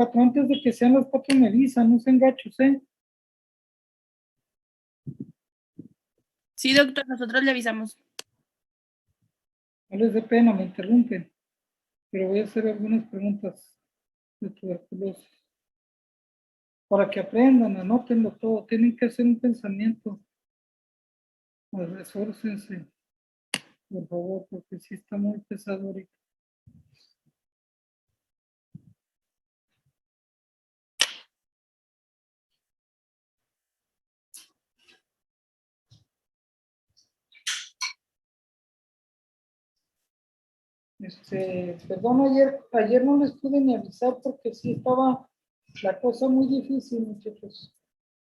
4, antes de que sean las 4 me avisan, no sean gachos, ¿eh? Sí, doctor, nosotros le avisamos. No les dé pena, me interrumpen, pero voy a hacer algunas preguntas de tuberculosis. Para que aprendan, anótenlo todo, tienen que hacer un pensamiento. Pues esfuércense, por favor, porque sí está muy pesado ahorita. Perdón, ayer no les pude ni avisar porque sí estaba la cosa muy difícil, muchachos.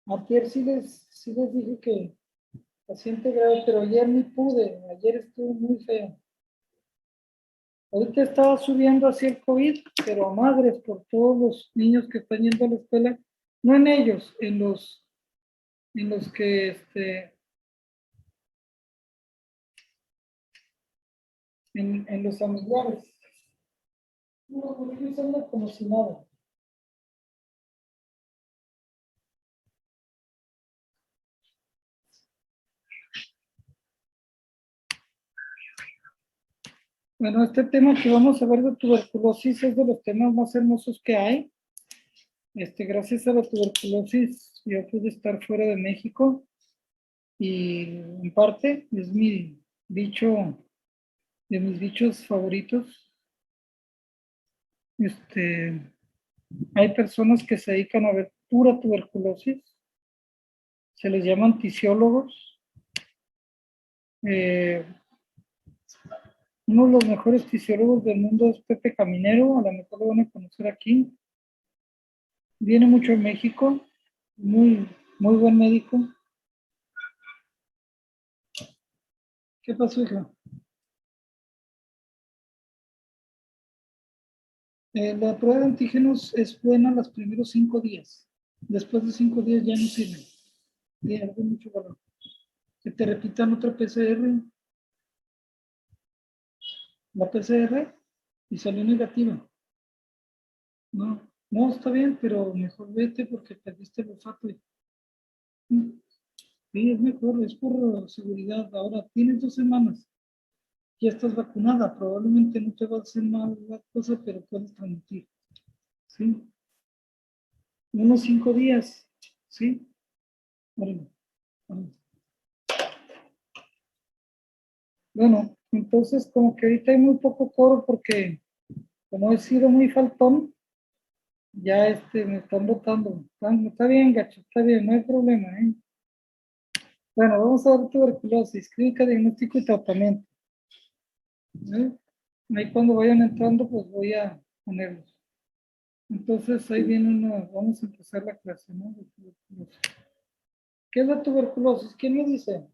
Ayer sí les dije que paciente grave, pero ayer ni pude, ayer estuvo muy feo. Ahorita estaba subiendo así el COVID, pero a madres por todos los niños que están yendo a la escuela, no en ellos, en los que en los familiares. No, ellos andan como si nada. Bueno, este tema que vamos a ver de tuberculosis es de los temas más hermosos que hay. Gracias a la tuberculosis yo pude estar fuera de México y en parte es mi bicho, de mis bichos favoritos. Hay personas que se dedican a ver pura tuberculosis, se les llaman tisiólogos. Uno de los mejores tisiólogos del mundo es Pepe Caminero, a lo mejor lo van a conocer aquí. Viene mucho a México, muy, muy buen médico. ¿Qué pasó, hija? La prueba de antígenos es buena los primeros 5 días. Después de 5 días ya no sirve. Pierde mucho valor. Que te repitan otra PCR. La PCR y salió negativa. No, no, está bien, pero mejor vete porque perdiste el olfato. Sí, es mejor, es por seguridad. Ahora tienes 2 semanas. Ya estás vacunada. Probablemente no te va a hacer mal la cosa, pero puedes transmitir. ¿Sí? Unos 5 días. ¿Sí? Bueno, bueno. Bueno, entonces como que ahorita hay muy poco coro porque como he sido muy faltón, ya me están votando. Está bien, gacho, está bien, no hay problema, ¿eh? Bueno, vamos a ver tuberculosis, clínica, diagnóstico y tratamiento. ¿Eh? Ahí cuando vayan entrando, pues voy a ponerlos. Entonces ahí viene vamos a empezar la clase, ¿no? ¿Qué es la tuberculosis? ¿Quién me dice?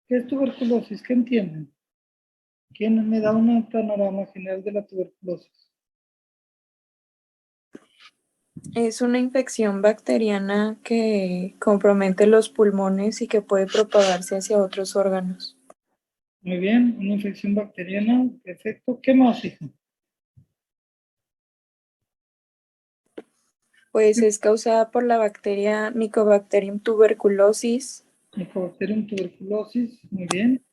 ¿Qué es tuberculosis? ¿Qué entienden? ¿Quién me da un panorama general de la tuberculosis? Es una infección bacteriana que compromete los pulmones y que puede propagarse hacia otros órganos. Muy bien, una infección bacteriana, perfecto. ¿Qué más, hija? Pues es causada por la bacteria Mycobacterium tuberculosis. Mycobacterium tuberculosis, muy bien.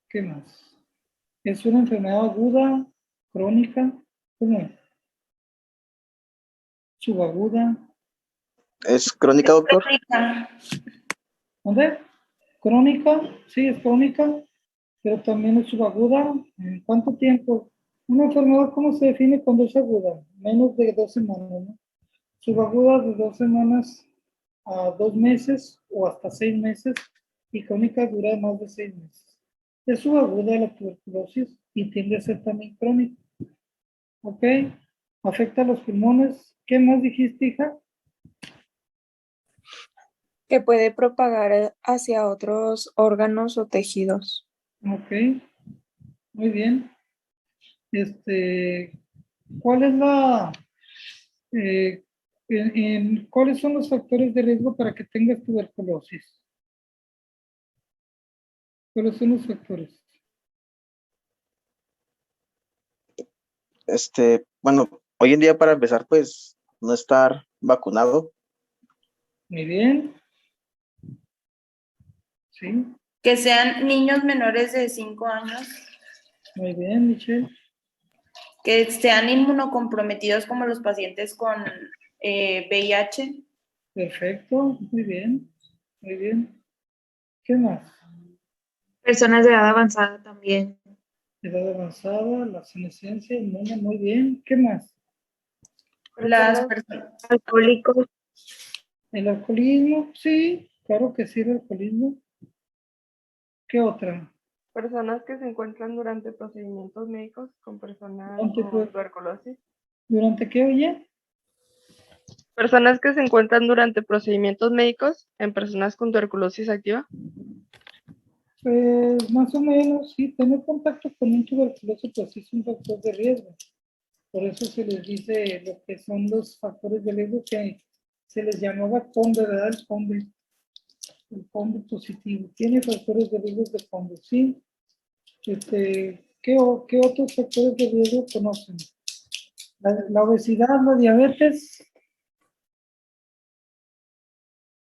¿Qué más? ¿Es una enfermedad aguda, crónica? ¿Cómo es? ¿Subaguda? ¿Es crónica, doctor? ¿Dónde? ¿Crónica? Sí, es crónica, pero también es subaguda. ¿En cuánto tiempo? Una enfermedad, ¿cómo se define cuando es aguda? Menos de 2 semanas, ¿no? Subaguda de 2 semanas a 2 meses o hasta 6 meses y crónica dura más de 6 meses. Es subaguda la tuberculosis y tiende a ser también crónica. ¿Ok? Afecta a los pulmones. ¿Qué más dijiste, hija? Que puede propagar hacia otros órganos o tejidos. Ok, muy bien. ¿Cuál es cuáles son los factores de riesgo para que tengas tuberculosis? ¿Cuáles son los factores? Bueno, hoy en día para empezar, pues, no estar vacunado. Muy bien. Sí, Que sean niños menores de 5 años, muy bien, Michelle. que sean inmunocomprometidos como los pacientes con VIH, Perfecto, muy bien, muy bien. ¿Qué más? Personas de edad avanzada también. Edad avanzada, la senescencia, inmune, muy bien. ¿Qué más? las Personas personas. alcohólicos, El alcoholismo, sí, claro que sí, el alcoholismo. ¿Qué otra? Personas que se encuentran durante procedimientos médicos con personas ¿Durante, con tuberculosis. durante qué, oye? Personas que se encuentran durante procedimientos médicos en personas con tuberculosis activa. Pues más o menos, sí, tener contacto con un tuberculoso, pues sí es un factor de riesgo. Por eso se les dice lo que son los factores de riesgo que se les llamaba COMB, ¿verdad? El COMB positivo. Tiene factores de riesgo de COMB, sí. ¿Qué otros factores de riesgo conocen? La obesidad, la diabetes.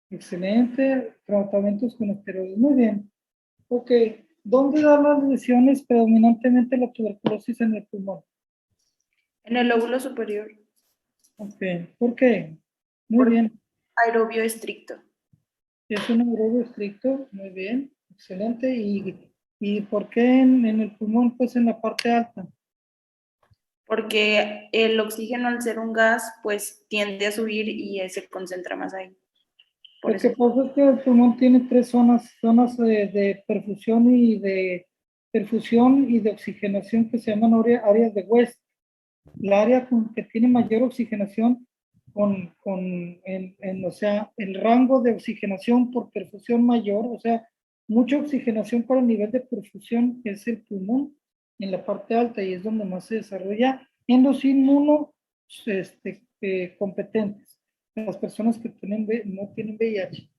Excelente. Tratamientos con esteroides. Muy bien. Ok. ¿Dónde dan las lesiones predominantemente la tuberculosis en el pulmón? En el lóbulo superior, Ok. ¿Por qué? Muy por bien. aerobio estricto. Es un aerobio estricto. Muy bien. Excelente. ¿Y por qué en el pulmón? Pues en la parte alta. Porque el oxígeno al ser un gas, pues tiende a subir y se concentra más ahí. Por Lo eso. que pasa es que el pulmón tiene tres zonas de perfusión y de oxigenación que se llaman áreas de West. La área que tiene mayor oxigenación o sea, el rango de oxigenación por perfusión mayor, o sea, mucha oxigenación para el nivel de perfusión es el pulmón en la parte alta y es donde más se desarrolla en los inmuno competentes, las personas que no tienen VIH.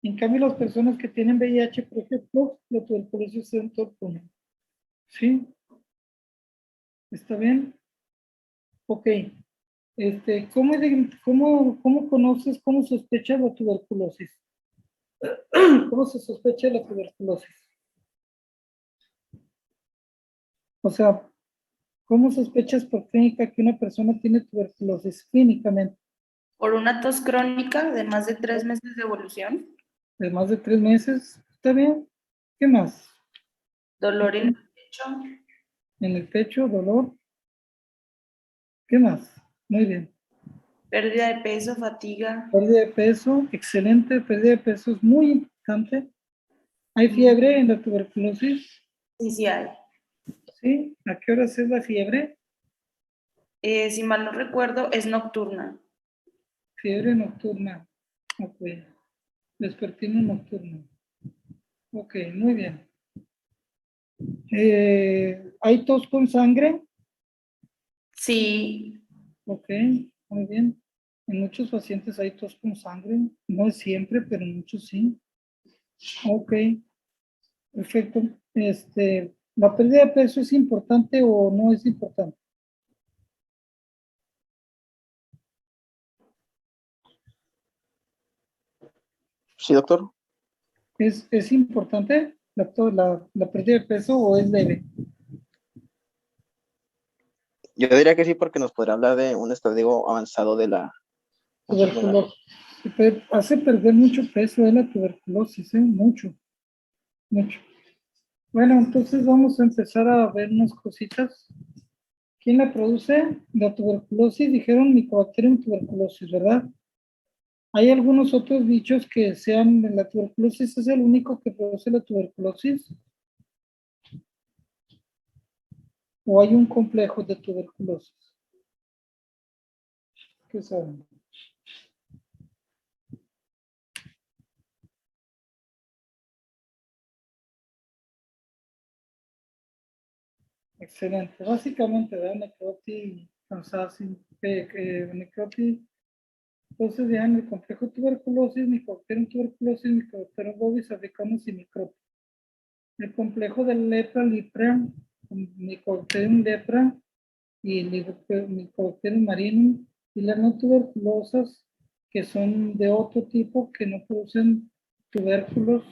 En cambio, las personas que tienen VIH, por ejemplo, la tuberculosis es en todo el pulmón. ¿Sí? ¿Está bien? Ok. ¿Cómo conoces, cómo sospechas la tuberculosis? ¿Cómo se sospecha la tuberculosis? O sea, ¿cómo sospechas por clínica que una persona tiene tuberculosis clínicamente? Por una tos crónica de más de 3 meses de evolución, De más de 3 meses, ¿está bien? ¿Qué más? dolor en el pecho, En el pecho, dolor. ¿Qué más? Muy bien. pérdida de peso, fatiga, Pérdida de peso, excelente. Pérdida de peso es muy importante. ¿Hay fiebre en la tuberculosis? sí, sí hay. ¿Sí? ¿A qué horas es la fiebre? Si mal no recuerdo, es nocturna. Fiebre nocturna. Ok. Vespertino nocturno. Ok, muy bien. ¿Hay tos con sangre? Sí, Ok, muy bien. En muchos pacientes hay tos con sangre. No es siempre, pero en muchos sí. Ok, perfecto. ¿La pérdida de peso es importante o no es importante? Sí, doctor. ¿Es importante la pérdida de peso o es leve? Yo diría que sí, porque nos podrá hablar de un estadio avanzado de la enfermedad. Tuberculosis. Hace perder mucho peso de la tuberculosis, mucho, mucho. Bueno, entonces vamos a empezar a ver unas cositas. ¿Quién la produce? La tuberculosis, dijeron Mycobacterium tuberculosis, ¿verdad? ¿Hay algunos otros bichos que sean de la tuberculosis? ¿Es el único que produce la tuberculosis? ¿O hay un complejo de tuberculosis? ¿Qué saben? Excelente. Básicamente, ¿verdad? Necroti, Kansasi, Necroti. Entonces, vean el complejo tuberculosis, Mycobacterium tuberculosis, Mycobacterium bovis, africanus y microti. El complejo de lepra, Mycobacterium lepra y Mycobacterium marinum y las no tuberculosas que son de otro tipo que no producen tubérculos,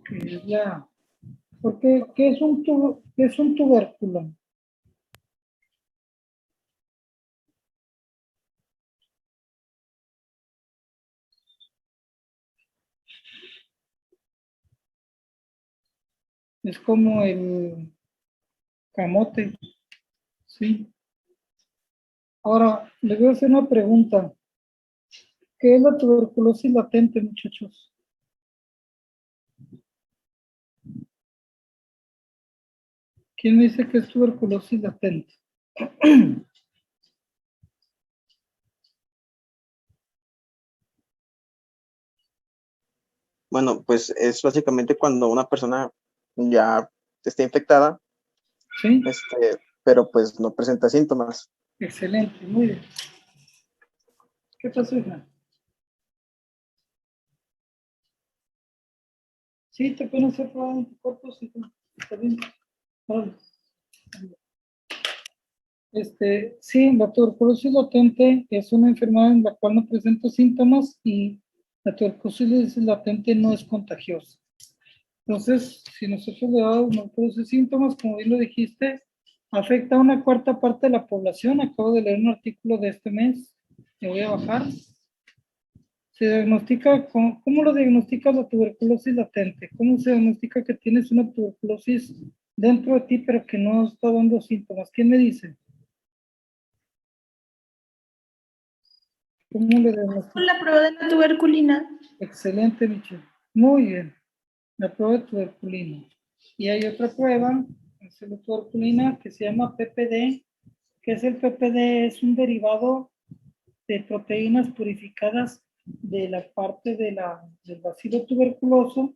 que es la... Porque, ¿qué es qué es un tubérculo? Es como el camote, ¿sí? Ahora, les voy a hacer una pregunta. ¿Qué es la tuberculosis latente, muchachos? ¿Quién me dice que es tuberculosis latente? Bueno, pues es básicamente cuando una persona ya está infectada, ¿Sí? pero pues no presenta síntomas. Excelente, muy bien. ¿Qué pasó, hija? Sí, te pueden hacer pruebas en tu cuerpo, sí. Está bien. Vale. Sí, la tuberculosis latente es una enfermedad en la cual no presenta síntomas y la tuberculosis latente no es contagiosa. Entonces, si nosotros le damos no produce síntomas, como bien lo dijiste, afecta a una cuarta parte de la población. Acabo de leer un artículo de este mes, que voy a bajar. Se diagnostica, ¿cómo lo diagnostica la tuberculosis latente? ¿Cómo se diagnostica que tienes una tuberculosis dentro de ti, pero que no está dando síntomas? ¿Quién me dice? ¿Cómo le diagnostica? Con la prueba de la tuberculina. Excelente, Michelle. Muy bien. La prueba de tuberculina. Y hay otra prueba, es la tuberculina, que se llama PPD. ¿Qué es el PPD? Es un derivado de proteínas purificadas de la parte del bacilo tuberculoso.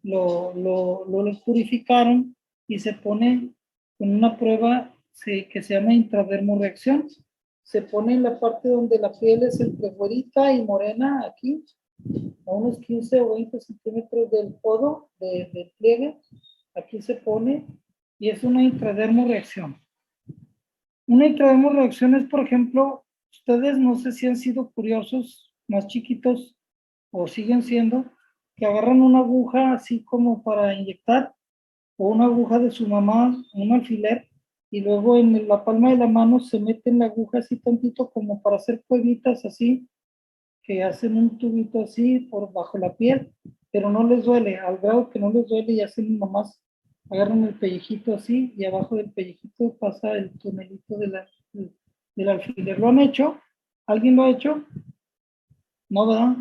Lo purificaron y se pone con una prueba que se llama intradermoreacción. Se pone en la parte donde la piel es entre güerita y morena, aquí, a unos 15 o 20 centímetros del codo, del pliegue. Aquí se pone y es una intradermoreacción. Una intradermoreacción es, por ejemplo, ustedes no sé si han sido curiosos, más chiquitos, o siguen siendo, que agarran una aguja así como para inyectar, o una aguja de su mamá, un alfiler, y luego en la palma de la mano se meten la aguja así tantito como para hacer cuevitas así, que hacen un tubito así por bajo la piel, pero no les duele, al grado que no les duele y hacen nomás, agarran el pellejito así y abajo del pellejito pasa el tunelito del alfiler. ¿Lo han hecho? ¿Alguien lo ha hecho? No, ¿verdad?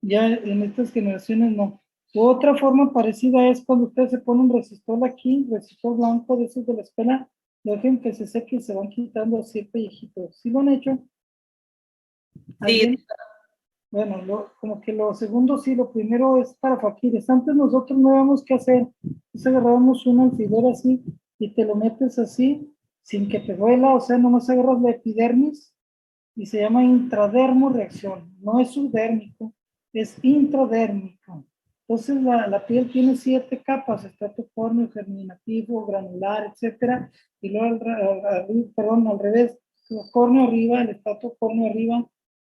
Ya en estas generaciones no. Otra forma parecida es cuando usted se pone un resistor aquí, resistor blanco de esos de la escuela, dejen que se seque y se van quitando así el pellejito. ¿Sí lo han hecho? ¿Alguien? Sí, Bueno, como que lo segundo sí, lo primero es para faquires. Antes nosotros no sabíamos qué hacer. Entonces agarramos un alfiler así y te lo metes así, sin que te duela, o sea, nomás agarras la epidermis y se llama intradermoreacción. No es subdérmico, es intradérmico. Entonces la piel tiene 7 capas, estrato córneo, germinativo, granular, etcétera, y luego al revés, córneo arriba, el estrato córneo arriba,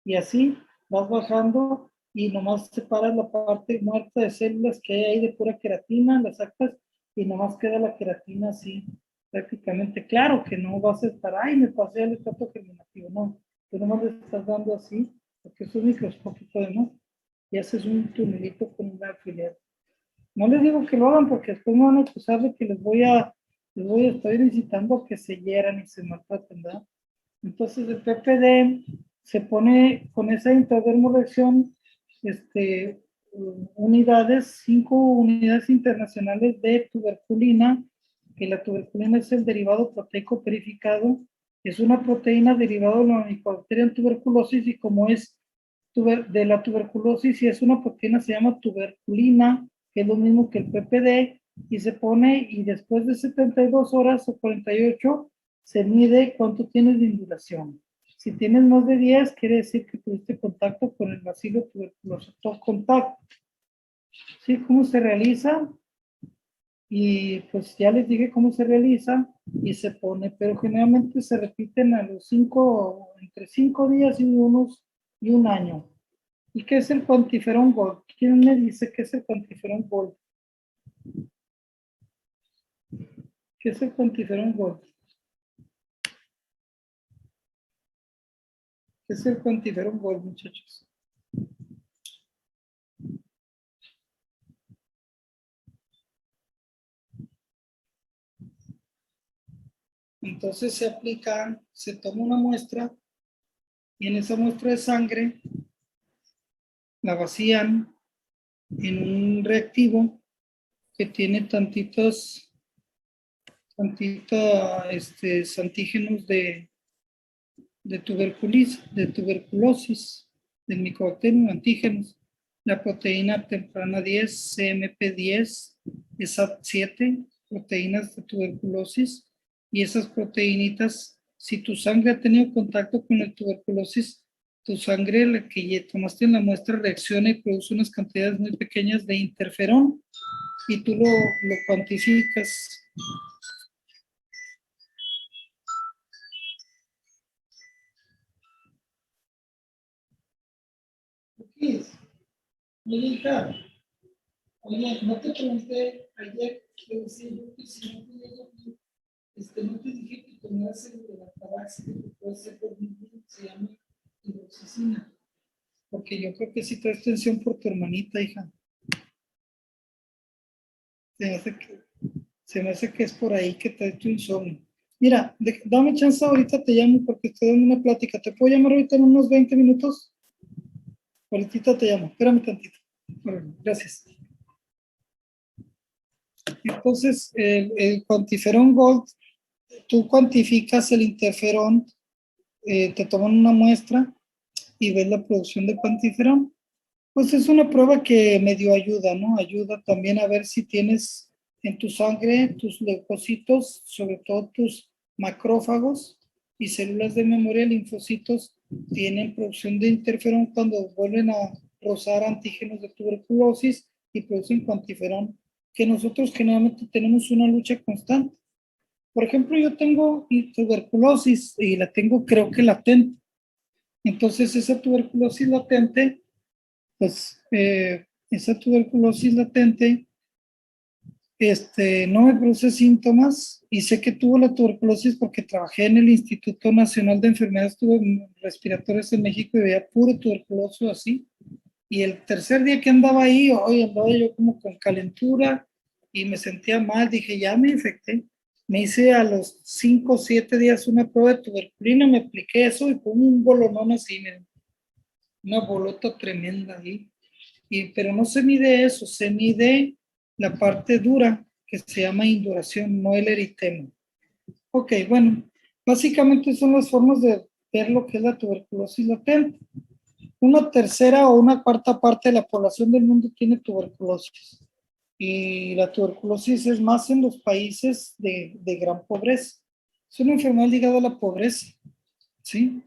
y así vas bajando y nomás separas la parte muerta de células que hay ahí de pura queratina, la sacas y nomás queda la queratina así, prácticamente. Claro que no vas a estar, ay, me pasé al estrato germinativo, no, tú nomás le estás dando así, porque es un microscópico además, y haces un tunelito con un alfiler. No les digo que lo hagan porque después me van a acusar de que les voy a estar incitando a que se hieran y se maltraten, ¿verdad? Entonces el PPD se pone con esa intradermoreacción, unidades, 5 unidades internacionales de tuberculina, que la tuberculina es el derivado proteico perificado, es una proteína derivada de la Mycobacterium tuberculosis y como es de la tuberculosis y es una proteína se llama tuberculina, que es lo mismo que el PPD, y se pone y después de 72 horas o 48 se mide cuánto tienes de indulación. Si tienes más de 10, quiere decir que tuviste contacto con el bacilo tuberculoso. Contacto. ¿Sí? ¿Cómo se realiza? Y pues ya les dije cómo se realiza y se pone, pero generalmente se repiten a los entre 5 días y un año. ¿Y qué es el Quantiferon Gold? ¿Quién me dice qué es el Quantiferon Gold? ¿Qué es el Quantiferon Gold? ¿Qué es el Quantiferon Gold, muchachos? Entonces se aplica, se toma una muestra y en esa muestra de sangre la vacían en un reactivo que tiene tantitos antígenos de tuberculosis, del micobacterium, antígenos. La proteína temprana 10, CMP10, ESAT7, proteínas de tuberculosis, y esas proteínitas, si tu sangre ha tenido contacto con la tuberculosis, tu sangre, la que ya tomaste en la muestra, reacciona y produce unas cantidades muy pequeñas de interferón, y tú lo cuantificas. ¿Qué es? Oye, hija, oye, no te pregunté ayer, que decía yo que si no podía dormir, no te dije que tomaras el de la tabaxi, que puede ser por se llama hidroxicina, porque yo creo que sí traes tensión por tu hermanita, hija. Se me hace que es por ahí que trae tu insomnio. Mira, dame chance ahorita, te llamo porque estoy dando una plática. ¿Te puedo llamar ahorita en unos 20 minutos? Ahorita te llamo, espérame tantito. Bueno, gracias. Entonces, el Quantiferon Gold, tú cuantificas el interferón, te toman una muestra y ves la producción de Quantiferon. Pues es una prueba que medio ayuda, ¿no? Ayuda también a ver si tienes en tu sangre tus leucocitos, sobre todo tus macrófagos y células de memoria, linfocitos, tienen producción de interferón cuando vuelven a rozar antígenos de tuberculosis y producen Quantiferon, que nosotros generalmente tenemos una lucha constante. Por ejemplo, yo tengo tuberculosis y la tengo, creo que latente. Entonces, esa tuberculosis latente, pues esa tuberculosis latente no me produce síntomas y sé que tuvo la tuberculosis porque trabajé en el Instituto Nacional de Enfermedades Respiratorias en México y veía puro tuberculoso así. Y el tercer día que andaba ahí, hoy andaba yo como con calentura y me sentía mal, dije, ya me infecté. Me hice a los 5 o 7 días una prueba de tuberculina, me apliqué eso y con un bolonón así, una bolota tremenda ahí. Pero no se mide eso, se mide la parte dura que se llama induración, no el eritema. Ok, bueno, básicamente son las formas de ver lo que es la tuberculosis latente. Una tercera o una cuarta parte de la población del mundo tiene tuberculosis. Y la tuberculosis es más en los países de gran pobreza. Es una enfermedad ligada a la pobreza, ¿sí?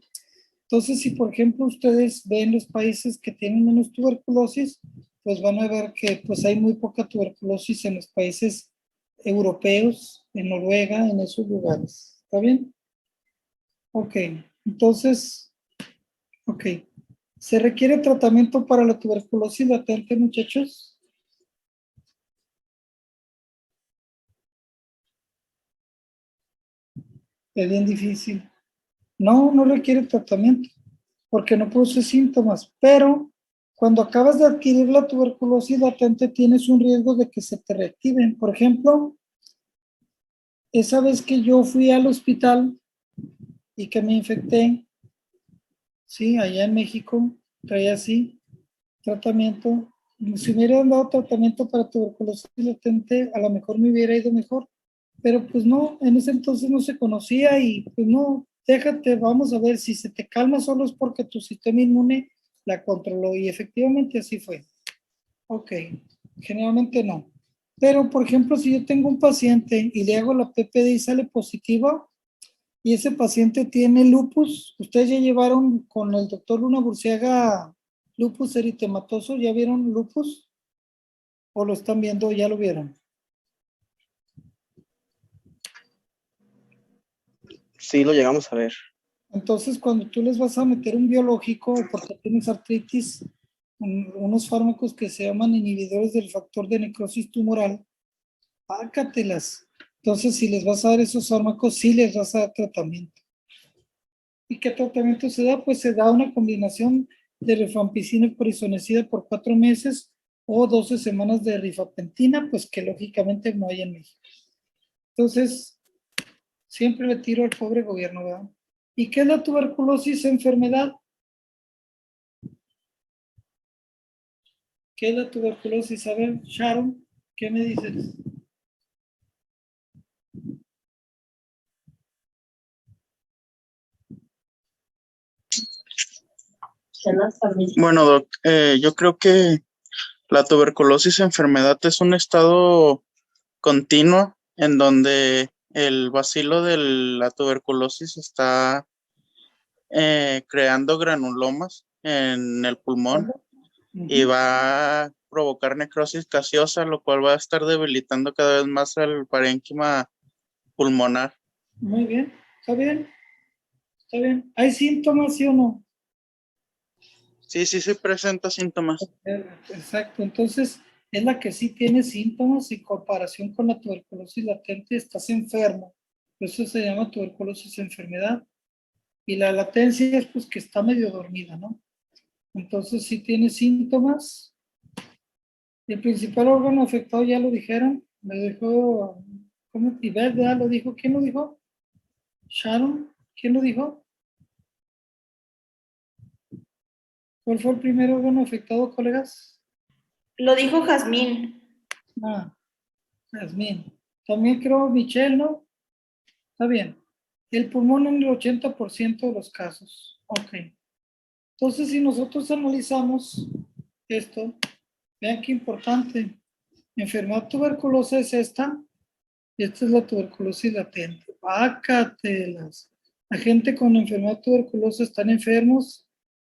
Entonces, si por ejemplo ustedes ven los países que tienen menos tuberculosis, pues van a ver que pues hay muy poca tuberculosis en los países europeos, en Noruega, en esos lugares. ¿Está bien? Ok, entonces, ok. ¿Se requiere tratamiento para la tuberculosis latente, muchachos? Es bien difícil. No, no requiere tratamiento porque no produce síntomas, pero cuando acabas de adquirir la tuberculosis latente tienes un riesgo de que se te reactiven. Por ejemplo, esa vez que yo fui al hospital y que me infecté, sí, allá en México, traía así tratamiento. Si me hubieran dado tratamiento para tuberculosis latente, a lo mejor me hubiera ido mejor, pero pues no, en ese entonces no se conocía y pues no, déjate, vamos a ver si se te calma solo es porque tu sistema inmune la controló y efectivamente así fue. Ok, generalmente no. Pero, por ejemplo, si yo tengo un paciente y le hago la PPD y sale positivo y ese paciente tiene lupus, ustedes ya llevaron con el doctor Luna Burciaga lupus eritematoso, ¿ya vieron lupus? ¿O lo están viendo? ¿Ya lo vieron? Sí, lo llegamos a ver. Entonces, cuando tú les vas a meter un biológico, porque tienes artritis, unos fármacos que se llaman inhibidores del factor de necrosis tumoral, pácatelas. Entonces, si les vas a dar esos fármacos, sí les vas a dar tratamiento. ¿Y qué tratamiento se da? Pues se da una combinación de rifampicina y porisonecida por 4 meses o 12 semanas de rifapentina, pues que lógicamente no hay en México. Entonces, siempre le tiro al pobre gobierno, ¿verdad? ¿Y qué es la tuberculosis enfermedad? ¿Qué es la tuberculosis? A ver, Sharon, ¿qué me dices? Bueno, Doc, yo creo que la tuberculosis enfermedad es un estado continuo en donde el bacilo de la tuberculosis está creando granulomas en el pulmón y va a provocar necrosis gaseosa, lo cual va a estar debilitando cada vez más el parénquima pulmonar. Muy bien, está bien, está bien. ¿Hay síntomas, sí o no? Sí, sí, sí presenta síntomas. Exacto, entonces es la que sí tiene síntomas y comparación con la tuberculosis latente, estás enfermo. Eso se llama tuberculosis enfermedad. Y la latencia es pues que está medio dormida, ¿no? Entonces sí tiene síntomas. El principal órgano afectado ya lo dijeron, lo dijo, ¿cómo? Ivette, ¿verdad? Lo dijo, ¿quién lo dijo? Sharon, ¿quién lo dijo? ¿Cuál fue el primer órgano afectado, colegas? Lo dijo Jazmín. Ah, Yasmín. También creo Michelle, ¿no? Está bien. El pulmón en el 80% de los casos. Ok. Entonces, si nosotros analizamos esto, vean qué importante. Enfermedad tuberculosa es esta. Y esta es la tuberculosis latente. Pácatelas. La gente con enfermedad tuberculosa están enfermos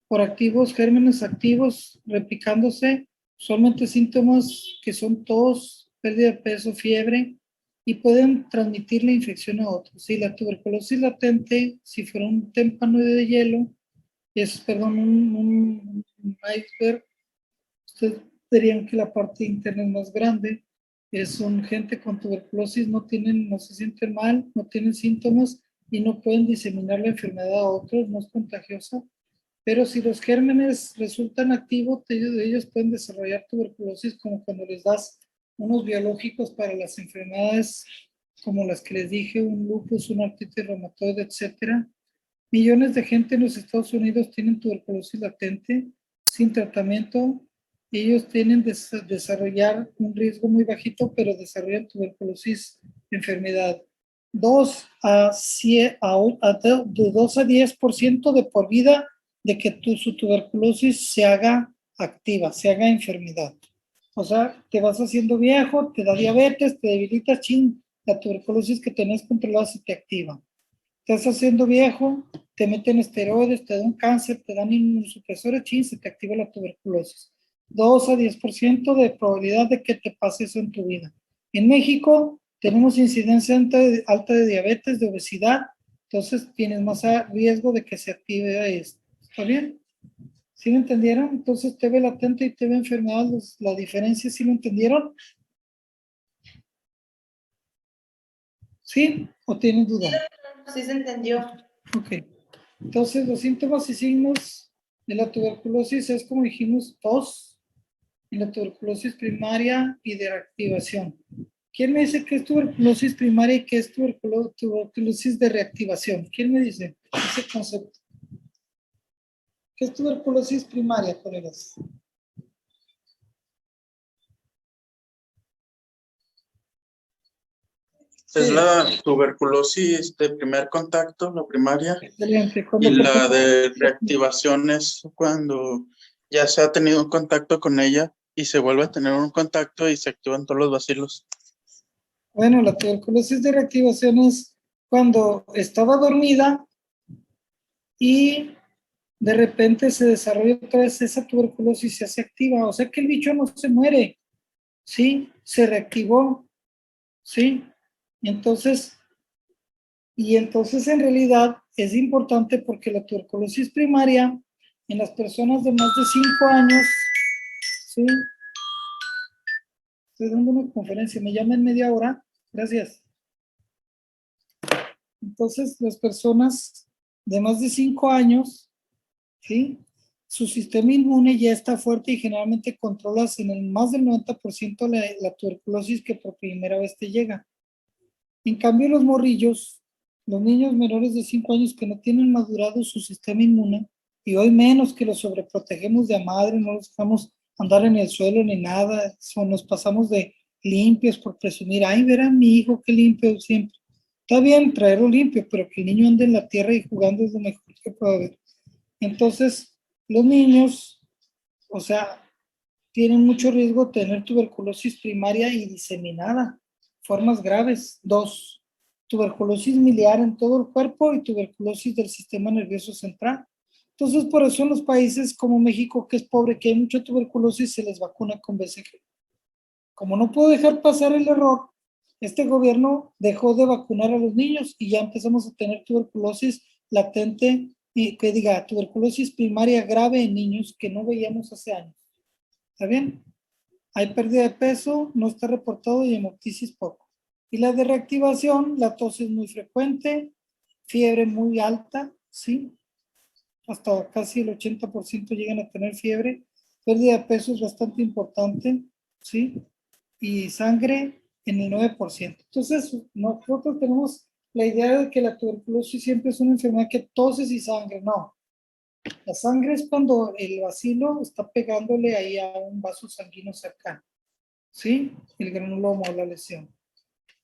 por activos, gérmenes activos, replicándose, usualmente síntomas que son tos, pérdida de peso, fiebre, y pueden transmitir la infección a otros. Si la tuberculosis latente, si fuera un témpano de hielo, es, perdón, un iceberg, ustedes verían que la parte interna es más grande. Es un gente con tuberculosis, no se sienten mal, no tienen síntomas y no pueden diseminar la enfermedad a otros, no es contagiosa. Pero si los gérmenes resultan activos, ellos pueden desarrollar tuberculosis, como cuando les das unos biológicos para las enfermedades como las que les dije, un lupus, una artritis reumatoide, etcétera. Millones de gente en los Estados Unidos tienen tuberculosis latente sin tratamiento. Ellos tienen desarrollar un riesgo muy bajito, pero desarrollan tuberculosis enfermedad. 2 a 10% de por vida de que su tuberculosis se haga activa, se haga enfermedad. O sea, te vas haciendo viejo, te da diabetes, te debilitas, la tuberculosis que tenés controlada se te activa. Te estás haciendo viejo, te meten esteroides, te dan cáncer, te dan inmunosupresores, se te activa la tuberculosis. 2 a 10% de probabilidad de que te pase eso en tu vida. En México tenemos incidencia alta de diabetes, de obesidad, entonces tienes más riesgo de que se active esto. ¿Está bien? ¿Sí lo entendieron? Entonces TB latente y TB enfermedad, la diferencia, ¿sí lo entendieron? ¿Sí? ¿O tienen duda? Sí se entendió. Ok. Entonces, los síntomas y signos de la tuberculosis es, como dijimos, tos, y la tuberculosis primaria y de reactivación. ¿Quién me dice qué es tuberculosis primaria y qué es tuberculosis de reactivación? ¿Quién me dice ese concepto? ¿Qué es tuberculosis primaria, colegas? Es Sí, la tuberculosis de primer contacto, la primaria, excelente. y la de reactivación es cuando ya se ha tenido un contacto con ella y se vuelve a tener un contacto y se activan todos los bacilos. Bueno, la tuberculosis de reactivación es cuando estaba dormida y de repente se desarrolla otra vez esa tuberculosis y se hace activa. O sea que el bicho no se muere, ¿sí? Se reactivó, ¿sí? Y entonces Y entonces en realidad es importante porque la tuberculosis primaria en las personas de más de 5 años, ¿sí? Estoy dando una conferencia, me llaman media hora, gracias. Entonces las personas de más de 5 años, ¿sí? Su sistema inmune ya está fuerte y generalmente controlas en el más del 90% la tuberculosis que por primera vez te llega. En cambio, los morrillos, los niños menores de 5 años que no tienen madurado su sistema inmune, y hoy menos que los sobreprotegemos de a madre, no los dejamos andar en el suelo ni nada, nos pasamos de limpios por presumir, ay, verá mi hijo qué limpio siempre. Está bien traerlo limpio, pero que el niño ande en la tierra y jugando es lo mejor que puede haber. Entonces, los niños, o sea, tienen mucho riesgo de tener tuberculosis primaria y diseminada, formas graves. 2, tuberculosis miliar en todo el cuerpo y tuberculosis del sistema nervioso central. Entonces, por eso en los países como México, que es pobre, que hay mucha tuberculosis, se les vacuna con BCG. Como no puedo dejar pasar el error, este gobierno dejó de vacunar a los niños y ya empezamos a tener tuberculosis latente, y que diga, tuberculosis primaria grave en niños que no veíamos hace años. ¿Está bien? Hay pérdida de peso, no está reportado y hemoptisis poco. Y la de reactivación, la tos es muy frecuente, fiebre muy alta, ¿sí? Hasta casi el 80% llegan a tener fiebre. Pérdida de peso es bastante importante, ¿sí? Y sangre en el 9%. Entonces, nosotros tenemos la idea de que la tuberculosis siempre es una enfermedad que toses y sangre. No. La sangre es cuando el bacilo está pegándole ahí a un vaso sanguíneo cercano, ¿sí? El granuloma o la lesión.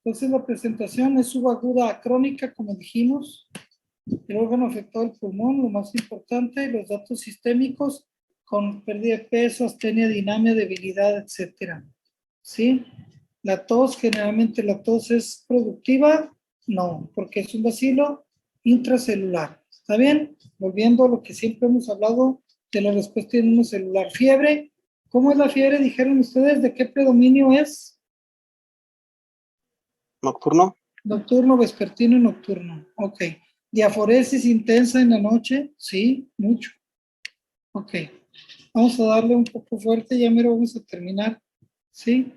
Entonces la presentación es subaguda crónica, como dijimos, el órgano afectado del pulmón, lo más importante, los datos sistémicos con pérdida de peso, astenia, dinamia, debilidad, etcétera, ¿sí? La tos, generalmente la tos es productiva, no, porque es un bacilo intracelular. ¿Está bien? Volviendo a lo que siempre hemos hablado de la respuesta inmunocelular. Fiebre, ¿cómo es la fiebre? Dijeron ustedes, ¿de qué predominio es? Nocturno. Nocturno, vespertino y nocturno. Ok. Diaforesis intensa en la noche, sí, mucho. Ok. Vamos a darle un poco fuerte, ya mero vamos a terminar. ¿Sí?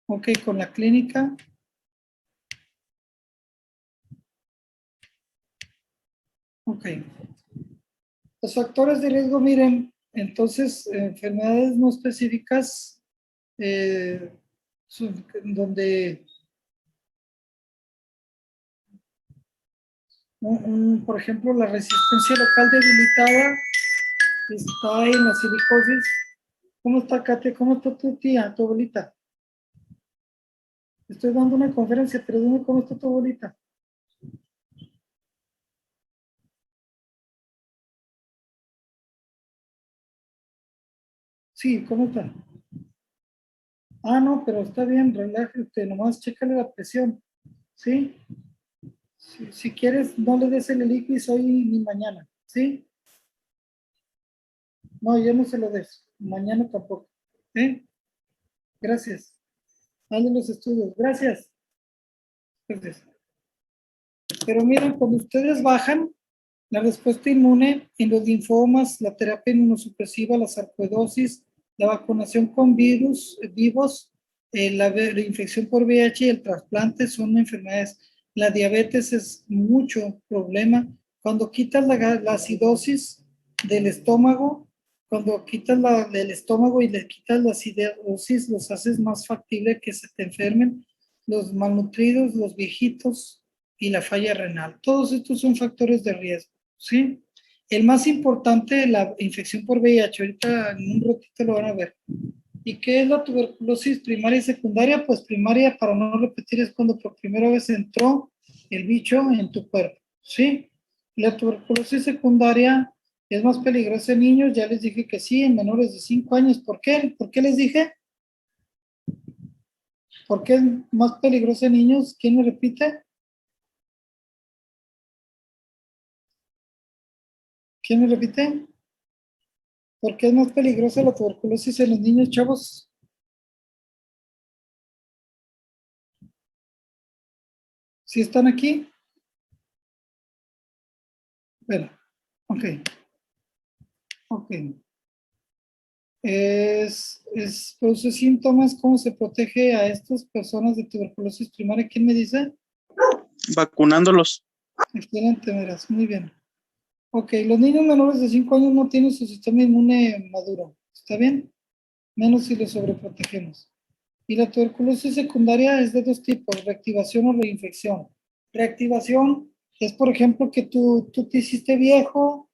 Ok, con la clínica. Ok. Los factores de riesgo, miren, entonces, enfermedades no específicas, donde, por ejemplo, la resistencia local debilitada está en la silicosis. ¿Cómo está, Kate? ¿Cómo está tu tía, tu abuelita? Estoy dando una conferencia, pero dime cómo está tu abuelita. Sí, ¿cómo está? Ah, no, pero está bien, relájate, nomás chécale la presión, ¿sí? Si quieres, no le des el Eliquis hoy ni mañana, ¿sí? No, yo no se lo des, mañana tampoco, ¿eh? Gracias. Hazle los estudios, gracias. Gracias. Pero miren, cuando ustedes bajan la respuesta inmune en los linfomas, la terapia inmunosupresiva, la sarcoidosis, la vacunación con virus vivos, la infección por VIH y el trasplante son enfermedades. La diabetes es mucho problema. Cuando quitas la acidosis del estómago, cuando quitas del estómago y le quitas la acidosis, los haces más factible que se te enfermen los malnutridos, los viejitos y la falla renal. Todos estos son factores de riesgo, ¿sí? El más importante, la infección por VIH, ahorita en un ratito lo van a ver. ¿Y qué es la tuberculosis primaria y secundaria? Pues primaria, para no repetir, es cuando por primera vez entró el bicho en tu cuerpo, ¿sí? La tuberculosis secundaria es más peligrosa en niños, ya les dije que sí, en menores de 5 años. ¿Por qué? ¿Por qué les dije? ¿Por qué es más peligrosa en niños? ¿Quién me repite? ¿Quién me repite? ¿Por qué es más peligrosa la tuberculosis en los niños, chavos? ¿Sí están aquí? Bueno, ok. Ok. Produce síntomas, ¿cómo se protege a estas personas de tuberculosis primaria? ¿Quién me dice? Vacunándolos. Excelente, verás, muy bien. Ok, los niños menores de 5 años no tienen su sistema inmune maduro, ¿está bien? Menos si les sobreprotegemos. Y la tuberculosis secundaria es de dos tipos, reactivación o reinfección. Reactivación es, por ejemplo, que tú te hiciste viejo,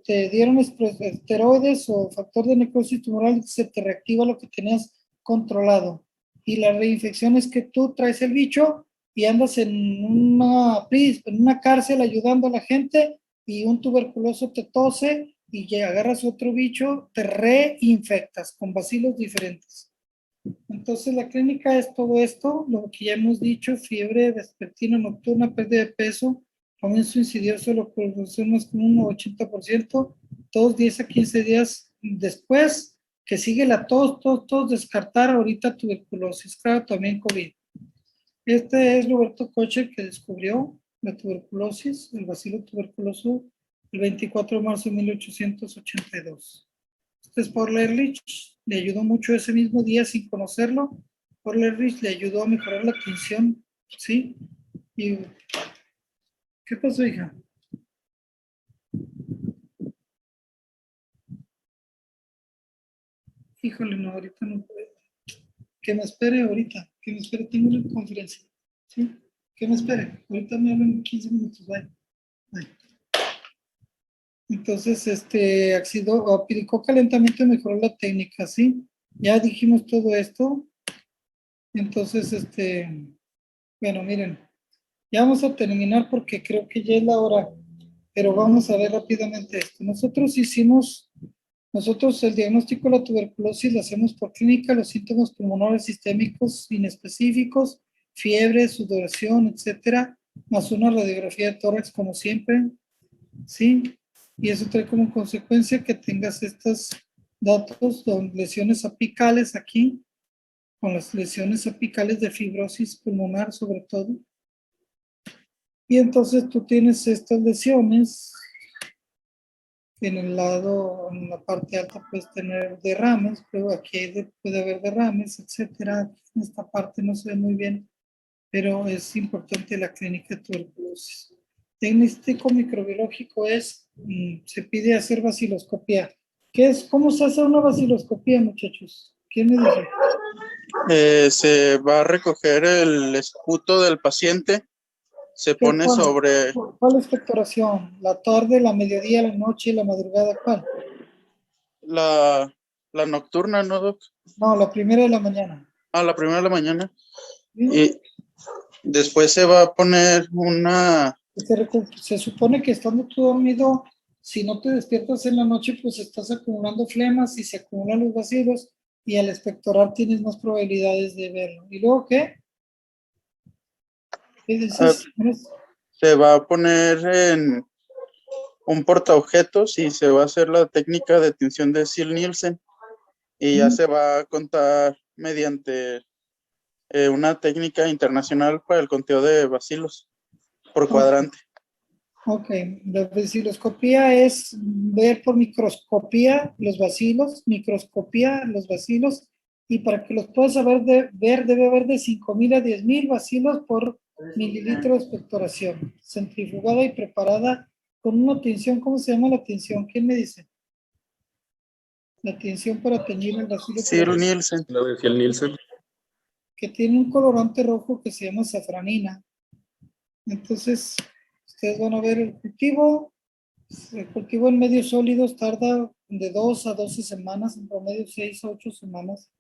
te dieron esteroides o factor de necrosis tumoral y se te reactiva lo que tenías controlado. Y la reinfección es que tú traes el bicho y andas en una cárcel ayudando a la gente y un tuberculoso te tose y ya agarras otro bicho, te reinfectas con bacilos diferentes. Entonces la clínica es todo esto, lo que ya hemos dicho, fiebre vespertina nocturna, pérdida de peso, comienzo insidioso, lo que es más como un 80%, todos 10 a 15 días después, que sigue la tos, descartar ahorita tuberculosis, claro, también COVID. Este es Roberto Koch que descubrió la tuberculosis, el bacilo tuberculoso, el 24 de marzo de 1882. Este es Paul Ehrlich, le ayudó mucho ese mismo día sin conocerlo. Paul Ehrlich le ayudó a mejorar la atención, ¿sí? Y, ¿qué pasó, hija? Híjole, no, ahorita no puedo. Que me espere ahorita, que me espere, tengo una conferencia, ¿sí? Que me espere, ahorita me hablan 15 minutos, bye. Bye. Entonces, aplicó calentamiento y mejoró la técnica, ¿sí? Ya dijimos todo esto. Entonces, bueno, miren, ya vamos a terminar porque creo que ya es la hora, pero vamos a ver rápidamente esto. Nosotros el diagnóstico de la tuberculosis lo hacemos por clínica, los síntomas pulmonares sistémicos inespecíficos, fiebre, sudoración, etcétera, más una radiografía de tórax como siempre, ¿sí? Y eso trae como consecuencia que tengas estos datos de lesiones apicales aquí, con las lesiones apicales de fibrosis pulmonar sobre todo. Y entonces tú tienes estas lesiones, en el lado, en la parte alta puedes tener derrames, pero aquí puede haber derrames, etcétera. En esta parte no se ve muy bien, pero es importante la clínica de tuberculosis. Diagnóstico microbiológico se pide hacer vaciloscopía. ¿Cómo se hace una vaciloscopía, muchachos? ¿Quién me dice? Se va a recoger el esputo del paciente, se pone sobre ¿Cuál expectoración? ¿La tarde, la mediodía, la noche, la madrugada? ¿Cuál? la nocturna, ¿no, Doc? No, la primera de la mañana. La primera de la mañana. ¿Sí? Y después se va a poner una... Se supone que estando tú dormido, si no te despiertas en la noche, pues estás acumulando flemas y se acumulan los vacilos y al expectorar tienes más probabilidades de verlo. ¿Y luego qué? ¿Qué dices? Se va a poner en un portaobjetos y se va a hacer la técnica de tinción de Ziehl-Nielsen y ya se va a contar mediante una técnica internacional para el conteo de bacilos por cuadrante. Ok, la vaciloscopía es ver por microscopía los bacilos, y para que los puedas saber ver debe haber de 5,000 a 10,000 bacilos por mililitro de expectoración, centrifugada y preparada con una tinción. ¿Cómo se llama la tinción? ¿Quién me dice? La tinción para teñir el bacilo. Ziehl-Nielsen. La de Ziehl-Nielsen. Que tiene un colorante rojo que se llama safranina. Entonces, ustedes van a ver el cultivo. El cultivo en medios sólidos tarda de 2 a 12 semanas, en promedio 6 a 8 semanas.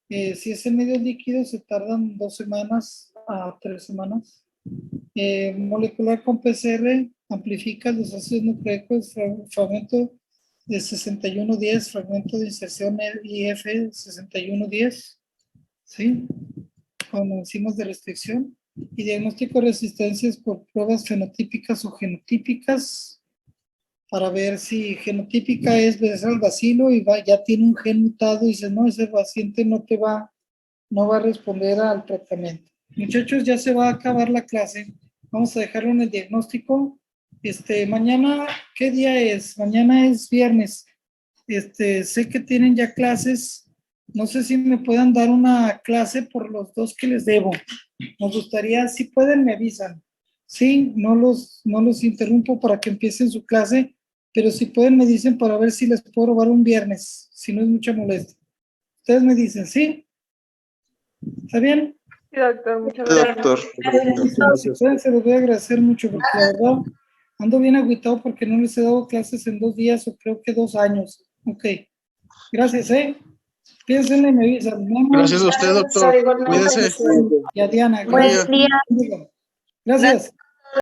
Si es en medios líquidos, se tardan 2 semanas a 3 semanas. Molecular con PCR amplifica los ácidos nucleicos, fragmento de 6110, fragmento de inserción IF 6110, ¿sí? Con enzimas de restricción. Y diagnóstico de resistencias por pruebas fenotípicas o genotípicas, para ver si genotípica es ver el bacilo y ya tiene un gen mutado y dice, no, ese paciente no va a responder al tratamiento. Muchachos, ya se va a acabar la clase. Vamos a dejarlo en el diagnóstico. Mañana, ¿qué día es? Mañana es viernes. Sé que tienen ya clases. No sé si me puedan dar una clase por los dos que les debo. Nos gustaría, si pueden, me avisan. Sí, no los interrumpo para que empiecen su clase, pero si pueden me dicen para ver si les puedo robar un viernes, si no es mucha molestia. Ustedes me dicen, ¿sí? ¿Está bien? Sí, doctor, muchas Sí, gracias. doctor. Si pueden, se los voy a agradecer mucho, porque la verdad ando bien agüitado porque no les he dado clases en 2 días o creo que 2 años. Ok. Gracias, Piénsenle y me avisan. Memo, Gracias a usted, doctor. Cuídese. y a Diana. Buen día. Gracias. Gracias.